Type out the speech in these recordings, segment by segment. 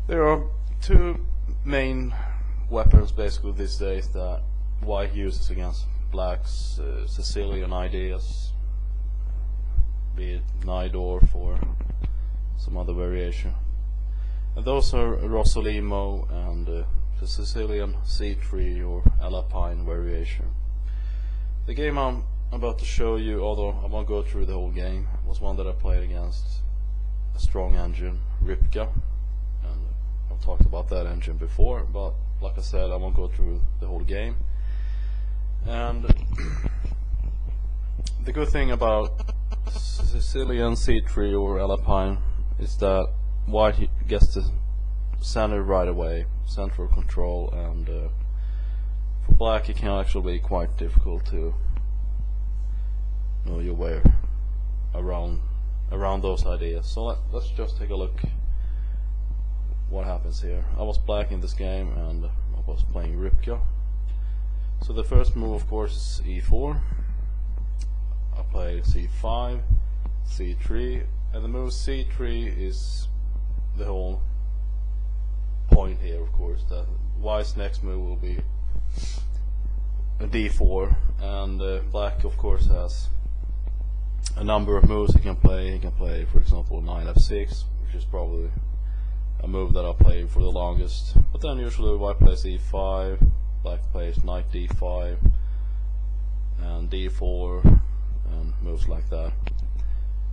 There are two main weapons basically these days that white uses against black's Sicilian ideas, be it Najdorf or some other variation. And those are Rossolimo and the Sicilian C3 or Alpine variation. The game I'm about to show you, although I won't go through the whole game, was one that I played against a strong engine, Qa5, and I've talked about that engine before, but like I said, I won't go through the whole game. And the good thing about Sicilian C3 or Alpine is that white gets the center right away, central control, and for black it can actually be quite difficult to know your way around those ideas. So let's just take a look what happens here. I was black in this game and I was playing Qa5. So the first move of course is e4. I play c5, c3, and the move c3 is the whole point here, of course, that white's next move will be a d4, and black of course has a number of moves he can play. He can play, for example, knight f6, which is probably a move that I'll play for the longest, but then usually white plays e5, black plays knight d5 and d4 and moves like that.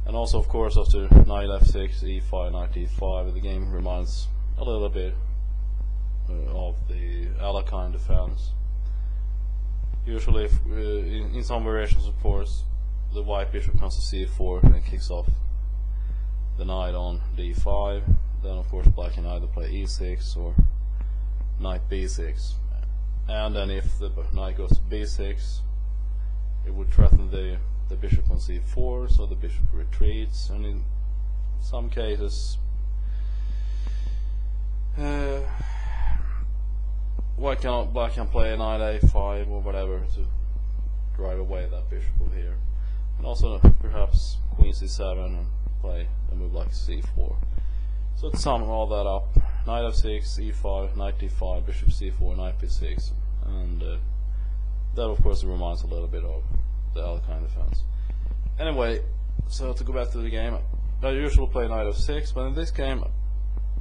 And also of course after knight f6, e5, knight d5, the game reminds a little bit of the Alpine defense. Usually if, in some variations of course, the white bishop comes to c4 and kicks off the knight on d5. Then of course black can either play e6 or knight b6, and then if the knight goes to b6 it would threaten the bishop on c4, so the bishop retreats, and in some cases black can play a knight a5 or whatever to drive away that bishop over here, and also perhaps queen c7 and play a move like c4. So to sum all that up, knight f6, e5, knight d5, bishop c4, knight b6, and that of course reminds a little bit of the Alpine defense. Anyway, so to go back to the game, I usually play knight f6, but in this game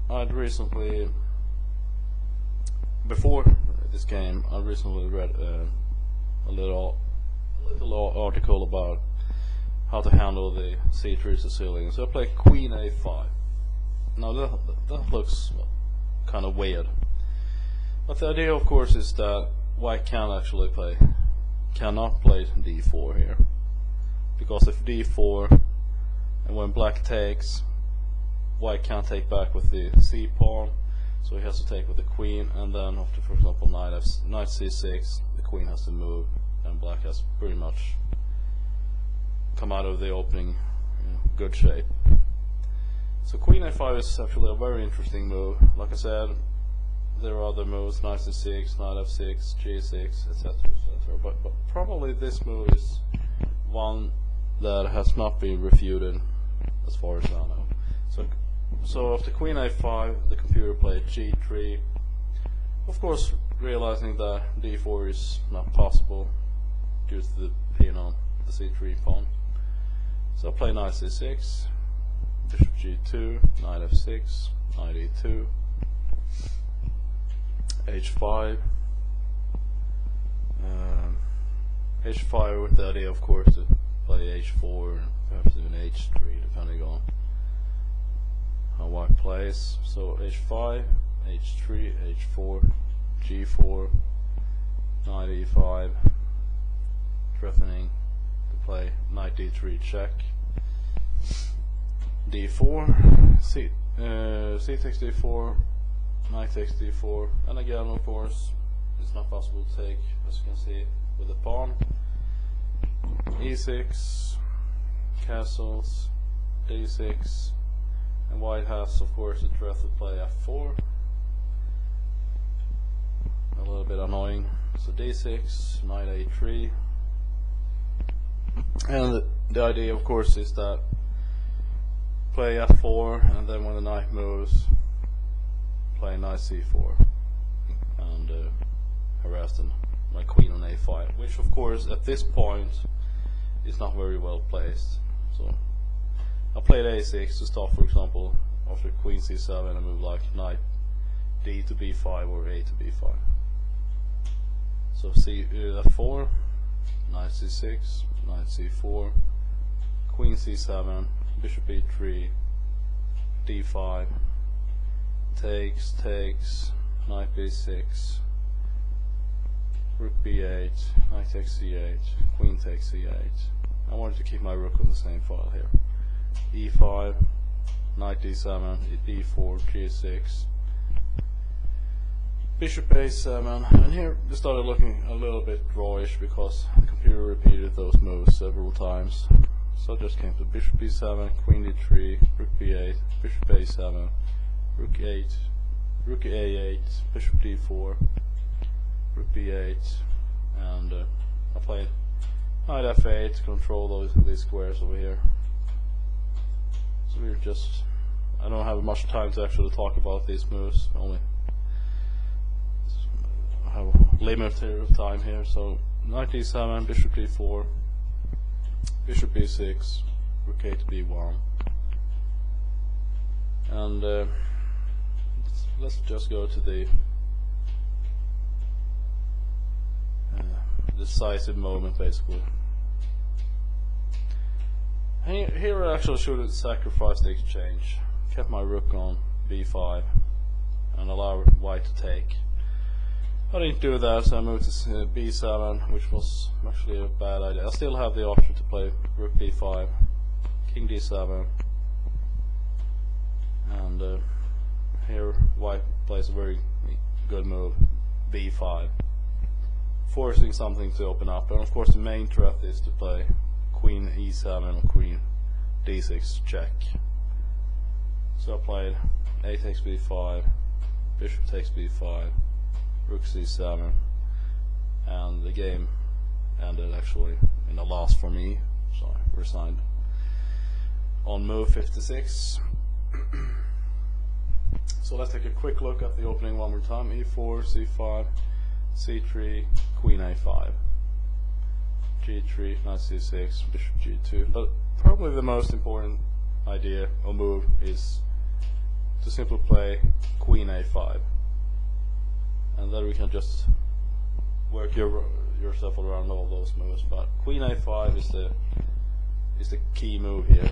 I'd recently, before this game, I recently read a little article about how to handle the c3 Sicilian. So I play queen a5. Now that looks kind of weird, but the idea of course is that white cannot play d4 here, because if d4 and when black takes, white can't take back with the c pawn, so he has to take with the queen, and then after, for example, knight c6, the queen has to move, and black has pretty much come out of the opening in good shape. So queen a5 is actually a very interesting move. Like I said, there are other moves, knight c6, knight f6, g6, etc., etc. But probably this move is one that has not been refuted, as far as I know. So after queen a5, the computer played g3. Of course, realizing that d4 is not possible due to the pin on the c3 pawn. So I play knight c6. Bishop g2, knight f6, knight e2, h5, h5 with the idea of course to play h4 and perhaps even h3 depending on how white plays. So h5, h3, h4, g4, knight e5, threatening to play knight d3 check, d4, c takes d4, knight takes d4, and again of course it's not possible to take, as you can see, with the pawn, e6, castles, d6, and white has of course the threat to play f4, a little bit annoying. So d6, knight a3, and the idea of course is that play f4, and then when the knight moves, play knight c4 and harassing my queen on a5, which of course at this point is not very well placed. So I played a6 to stop, for example, after queen c7 and move like knight d to b5 or a to b5. So f4, knight c6, knight c4, queen c7, bishop e3, d5, takes, knight b6, rook b8, knight takes c8, queen takes c8. I wanted to keep my rook on the same file here. e5, knight d7, d4, g6, bishop a7, and here it started looking a little bit drawish because the computer repeated those moves several times. So I just came to bishop b7, queen d3, rook b8, bishop a7, rook 8, rook a8, bishop d4, rook b8, and I played knight f8 to control these squares over here. So we're just, I don't have much time to actually talk about these moves, only I have a limited time here. So knight d7, bishop d4, bishop b6, rook a to b1, and let's just go to the decisive moment, basically. Here I actually should have sacrificed the exchange, kept my rook on b5 and allow white to take. I didn't do that, so I moved to b7, which was actually a bad idea. I still have the option to play rook b5, king d7, and here white plays a very good move, b5, forcing something to open up. And of course the main threat is to play queen e7 or queen d6 check. So I played a takes b5, bishop takes b5, rook c7, and the game ended actually in a loss for me, so I resigned on move 56. So let's take a quick look at the opening one more time. e4, c5, c3, queen a5, g3, knight c6, bishop g2. But probably the most important idea or move is to simply play queen a5, and then we can just work yourself around all those moves. But queen a5 is the key move here,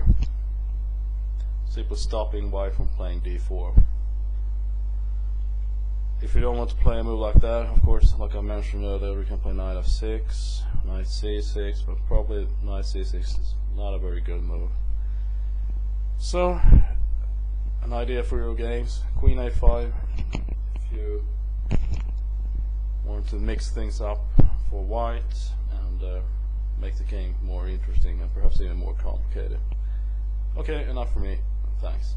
simply stopping white from playing d4. If you don't want to play a move like that, of course, like I mentioned earlier, we can play knight f6, knight c6, but probably knight c6 is not a very good move. So, an idea for your games: queen a5, if you want to mix things up for white and make the game more interesting and perhaps even more complicated. Okay, enough for me. Thanks.